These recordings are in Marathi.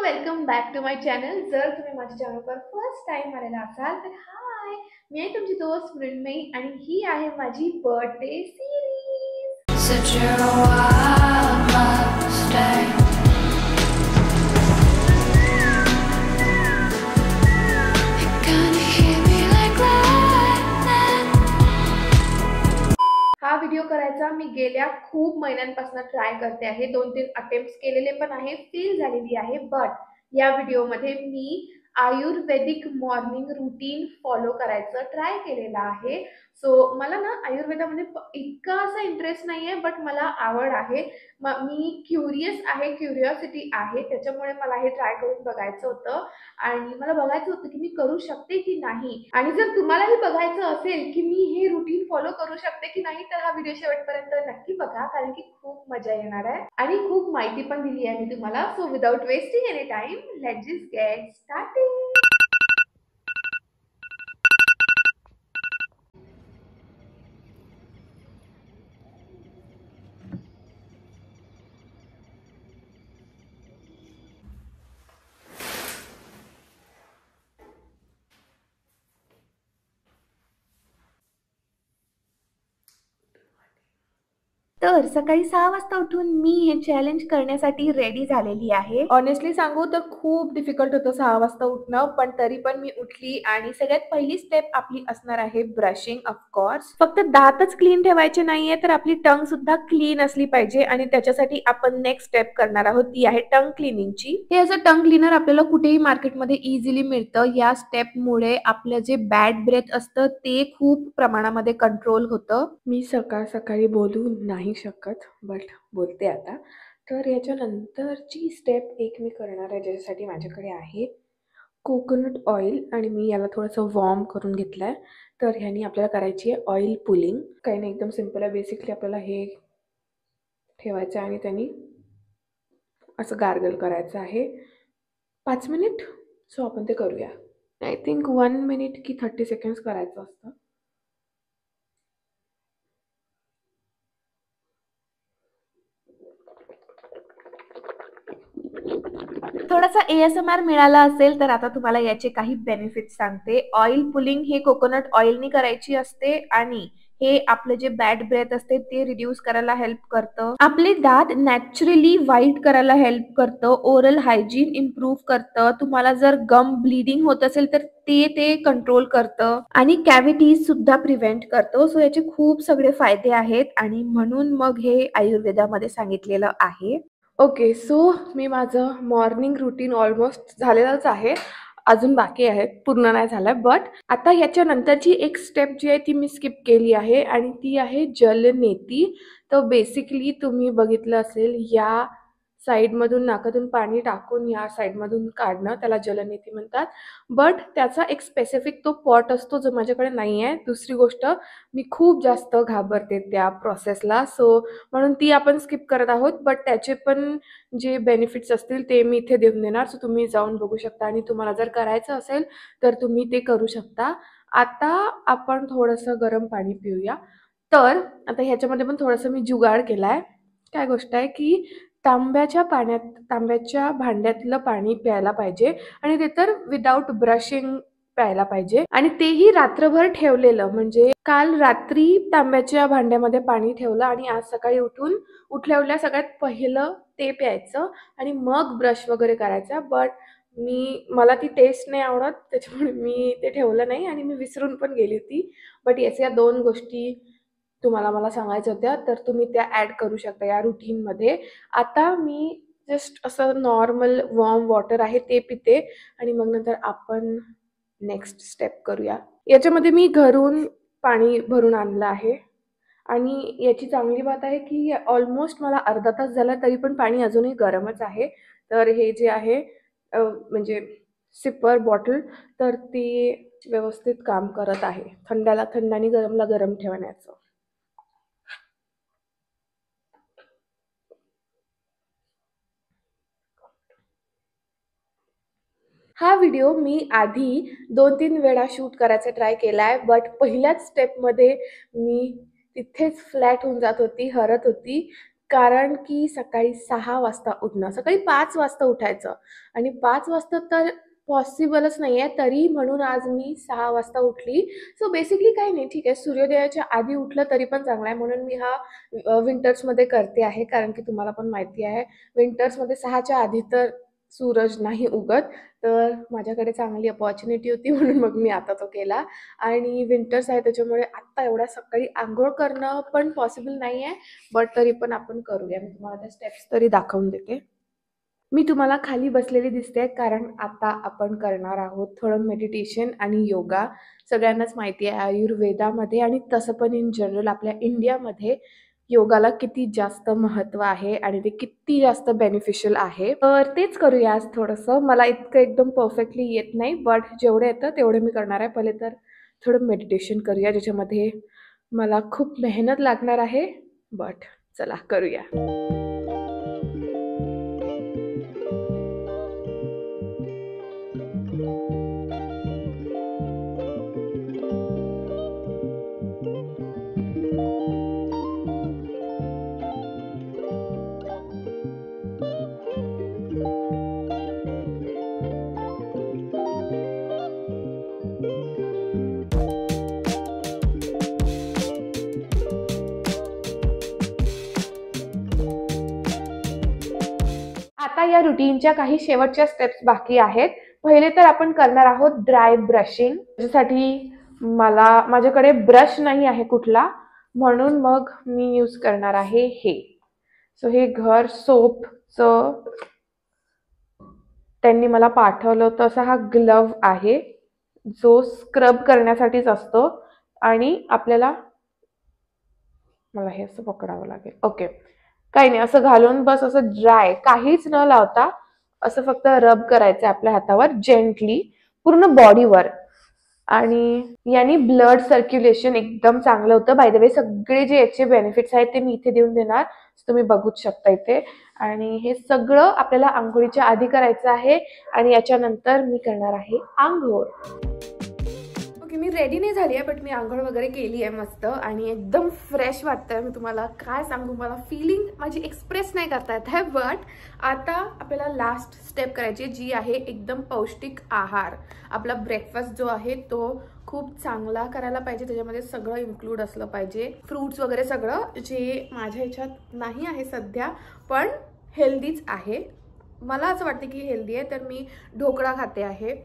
Welcome back to my channel. जर तुम्ही माझ्या चॅनलवर फर्स्ट टाइम आलेला असाल तर हाय, मी आहे तुमची दोस्त मृण्मयी आणि ही आहे माझी birthday series. Such a wild mistake. हा व्हिडिओ करायचा मी गेल्या खूप महिन्यांपासून ट्राय करते आहे. 2-3 अटेम्प्ट्स केलेले पण आहे, फेल झालेली आहे. बट या व्हिडिओमध्ये मी आयुर्वेदिक मॉर्निंग रूटीन फॉलो करायचं ट्राय केलेलं आहे. सो मला ना आयुर्वेदामध्ये इतका असा इंटरेस्ट नाहीये, बट मला आवड आहे. मी क्युरियस आहे, क्युरिओसिटी आहे, त्याच्यामुळे मला हे ट्राय करून बघायचं होतं आणि मला बघायचं होतं की मी करू शकते की नाही. आणि जर तुम्हालाही बघायचं असेल की मी हे रूटीन फॉलो करू शकते की नाही तर हा व्हिडिओ शेवटपर्यंत नक्की बघा, कारण की खूप मजा येणार आहे आणि खूप माहिती पण दिली आहे मी तुम्हाला. So without wasting any time, let's just get started. तर सकाळी 6 वाजता उठून मी हे चॅलेंज करण्यासाठी रेडी झालेली आहे. ऑनेस्टली सांगू तर खूप डिफिकल्ट होतं 6 वाजता उठणं, पण तरी पण मी उठली आणि सगळ्यात पहिली स्टेप आपली असणार आहे ब्रशिंग. ऑफकोर्स फक्त दातच क्लीन ठेवायचे नाहीये, तर आपली टंग सुद्धा क्लीन असली पाहिजे आणि त्याच्यासाठी आपण नेक्स्ट स्टेप करणार आहोत, ती आहे टंग क्लिनिंगची. हे असं टंग क्लीनर आपल्याला कुठेही मार्केटमध्ये इझिली मिळतं. या स्टेपमुळे आपलं जे बॅड ब्रेथ असतं ते खूप प्रमाणामध्ये कंट्रोल होतं. मी सकाळ सकाळी बोलू नाही शकत, बट बोलते आता. तर याच्यानंतरची स्टेप एक मी करणार आहे, ज्याच्यासाठी माझ्याकडे आहे कोकोनट ऑइल आणि मी याला थोडंसं वॉर्म करून घेतलं आहे. तर ह्यानी आपल्याला करायची आहे ऑइल पुलिंग. काही नाही, एकदम सिम्पल आहे. बेसिकली आपल्याला हे ठेवायचं आहे आणि त्यांनी असं गार्गल करायचं आहे 5 मिनिट. सो आपण ते करूया. आय थिंक 1 मिनिट की 30 सेकंड्स करायचं असतं. थोडासा ASMR मिळाला असेल तर आता तुम्हाला याचे काही बेनिफिट्स सांगते. ऑइल पुलिंग हे कोकोनट ऑइलनी करायची असते आणि हे आपलं जे बॅड ब्रेथ असते ते रिड्यूस करायला हेल्प करतं. आपले दात नॅचरली व्हाईट करायला हेल्प करतं. ओरल हायजीन इम्प्रूव्ह करतं. तुम्हाला जर गम ब्लिडिंग होत असेल तर ते कंट्रोल करतं आणि कॅव्हिटीज सुद्धा प्रिव्हेंट करतं. सो याचे खूप सगळे फायदे आहेत आणि म्हणून मग हे आयुर्वेदामध्ये सांगितलेलं आहे. ओके, सो मी माझं मॉर्निंग रुटीन ऑलमोस्ट झालेलंच आहे. अजून बाकी आहे, पूर्ण नाही झालं. बट आता ह्याच्यानंतरची एक स्टेप जी आहे ती मी स्किप केली आहे आणि ती आहे जलनेती. तर बेसिकली तुम्ही बघितलं असेल, या साईडमधून नाकातून पाणी टाकून या साईडमधून काढणं, त्याला जलनेती म्हणतात. बट त्याचा एक स्पेसिफिक तो पॉट असतो जो माझ्याकडे नाही आहे. दुसरी गोष्ट, मी खूप जास्त घाबरते त्या प्रोसेसला, सो म्हणून ती आपण स्किप करत आहोत. बट त्याचे पण जे बेनिफिट्स असतील ते मी इथे देऊन देणार. सो तुम्ही जाऊन बघू शकता आणि तुम्हाला जर करायचं असेल तर तुम्ही ते करू शकता. आता आपण थोडंसं गरम पाणी पिऊया. तर आता ह्याच्यामध्ये पण थोडंसं मी जुगाड केला आहे. काय गोष्ट आहे की तांब्याच्या भांड्यातलं पाणी प्यायला पाहिजे आणि ते तर विदाऊट ब्रशिंग प्यायला पाहिजे आणि तेही रात्रभर ठेवलेलं. म्हणजे काल रात्री तांब्याच्या भांड्यामध्ये पाणी ठेवलं आणि आज सकाळी उठल्या सगळ्यात पहिलं ते प्यायचं आणि मग ब्रश वगैरे करायचा. बट मला ती टेस्ट नाही आवडत, त्याच्यामुळे मी ते ठेवलं नाही आणि मी विसरून पण गेली होती. बट या 2 गोष्टी मला सांगायच्या होत्या, तर तुम्ही त्या ॲड करू शकता या रुटीनमध्ये. आता मी जस्ट असं नॉर्मल वॉर्म वॉटर आहे ते पिते आणि मग नंतर आपण नेक्स्ट स्टेप करूया. याच्यामध्ये मी घरून पाणी भरून आणलं आहे आणि याची चांगली बात आहे की ऑलमोस्ट मला अर्धा तास झाला तरी पण पाणी अजूनही गरमच आहे. तर हे जे आहे म्हणजे सिपर बॉटल, तर ती व्यवस्थित काम करत आहे थंडाला थंड आणि गरमला गरम ठेवण्याचं. हा व्हिडिओ मी आधी 2-3 वेळा शूट करायचा ट्राय केला आहे, बट पहिल्याच स्टेपमध्ये मी तिथेच फ्लॅट होऊन जात होती, हरत होती. कारण की सकाळी 6 वाजता उठणं, सकाळी 5 वाजता उठायचं आणि 5 वाजता तर पॉसिबलच नाही आहे, तरी म्हणून आज मी 6 वाजता उठली. सो बेसिकली काही नाही, ठीक आहे, सूर्योदयाच्या आधी उठलं तरी पण चांगलं आहे. म्हणून मी हा विंटर्समध्ये करते आहे, कारण की तुम्हाला पण माहिती आहे विंटर्समध्ये 6च्या आधी तर सूरज नाही उगत. तर माझ्याकडे चांगली अपॉर्च्युनिटी होती म्हणून मग मी आता तो केला. आणि विंटर्स आहे त्याच्यामुळे आत्ता एवढ्या सकाळी अंघोळ करणं पण पॉसिबल नाही आहे, बट तरी पण आपण करूया. मी तुम्हाला त्या स्टेप्स तरी दाखवून देते. मी तुम्हाला खाली बसलेली दिसते कारण आता आपण करणार आहोत थोडं मेडिटेशन आणि योगा. सगळ्यांनाच माहिती आहे आयुर्वेदामध्ये आणि तसं पण इन जनरल आपल्या इंडियामध्ये योगाला किती जास्त महत्त्व आहे आणि ते किती जास्त बेनिफिशियल आहे. तर तेच करूया आज थोडंसं. मला इतकं एकदम परफेक्टली येत नाही, बट जेवढं येतं तेवढं मी करणार आहे. पहिले तर थोडं मेडिटेशन करूया, ज्याच्यामध्ये मला खूप मेहनत लागणार आहे, बट चला करूया. आता या रुटीनच्या काही शेवटच्या स्टेप्स बाकी आहेत. पहिले तर आपण करणार आहोत ड्राय ब्रशिंग. त्याच्यासाठी माझ्याकडे ब्रश नाही आहे कुठला, म्हणून मग मी यूज करणार आहे हे. सो हे घर सोपचं त्यांनी मला पाठवलं होतं. असा हा ग्लव आहे जो स्क्रब करण्यासाठीच असतो आणि आपल्याला मला हे असं पकडावं लागेल. ओके, काही नाही, असं घालून बस असं ड्राय काहीच न लावता असं फक्त रब करायचं आपल्या हातावर जेंटली पूर्ण बॉडीवर. आणि याने ब्लड सर्क्युलेशन एकदम चांगलं होतं. बाय द वे सगळे जे याचे बेनिफिट्स आहेत ते मी इथे देऊन देणार, तुम्ही बघूच शकता इथे. आणि हे सगळं आपल्याला आंघोळीच्या आधी करायचं आहे आणि याच्यानंतर मी करणार आहे आंघोळ. ओके, मी रेडी नाही झाली आहे, बट मी आंघोळ वगैरे केली आहे मस्त आणि एकदम फ्रेश वाटतंय. मी तुम्हाला काय सांगू, मला फिलिंग माझी एक्सप्रेस नाही करता येत आहे. बट आता आपल्याला लास्ट स्टेप करायची जी आहे एकदम पौष्टिक आहार. आपला ब्रेकफास्ट जो आहे तो खूप चांगला करायला पाहिजे, त्याच्यामध्ये सगळं इन्क्लूड असलं पाहिजे, फ्रूट्स वगैरे सगळं, जे माझ्या ह्याच्यात नाही आहे सध्या, पण हेल्दीच आहे. मला असं वाटतं की हेल्दी आहे. तर मी ढोकळा खाते आहे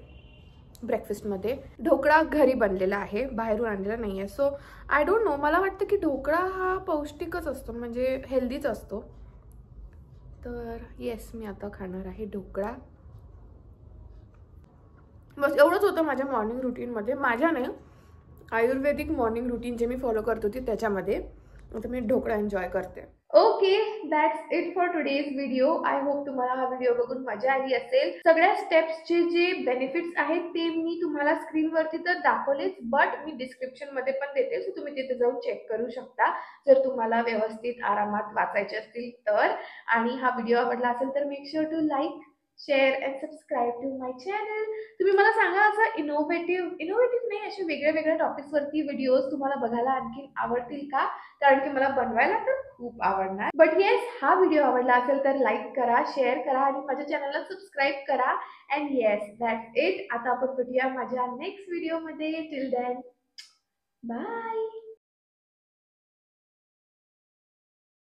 ब्रेकफास्टमध्ये. ढोकळा घरी बनलेला आहे, बाहेरून आणलेला नाही आहे. सो आय डोंट नो, मला वाटतं की ढोकळा हा पौष्टिकच असतो, म्हणजे हेल्दीच असतो. तर येस, मी आता खाणार आहे ढोकळा. बस एवढंच होतं माझ्या मॉर्निंग रुटीनमध्ये. माझ्या नाही, आयुर्वेदिक मॉर्निंग रुटीन जे मी फॉलो करत होती त्याच्यामध्ये आता मी ढोकळा एन्जॉय करते. Okay, that's it for today's video. I hope तुम्हाला हा व्हिडिओ बघून मजा आली असेल. सगळ्या स्टेप्सचे जे बेनिफिट्स आहेत ते मी तुम्हाला स्क्रीनवरती तर दाखवलेच, बट मी डिस्क्रिप्शनमध्ये पण देते, सो तुम्ही तिथे जाऊन चेक करू शकता जर तुम्हाला व्यवस्थित आरामात वाचायचे असतील तर. आणि हा व्हिडिओ आवडला असेल तर make sure to like, share and subscribe to my channel. तुम्ही मला सांगा, असं इनोव्हेटिव्ह नाही, असे वेगळ्या वेगळ्या टॉपिक्सवरती व्हिडिओज तुम्हाला बघायला आणखी आवडतील का? कारण की मला बनवायला तर खूप आवडणार. बट येस, हा व्हिडिओ आवडला असेल तर लाईक करा, शेअर करा आणि माझ्या चॅनलला सबस्क्राईब करा. And yes, that's it. आता आपण भेटूया माझ्या नेक्स्ट व्हिडिओमध्ये. Till then, bye.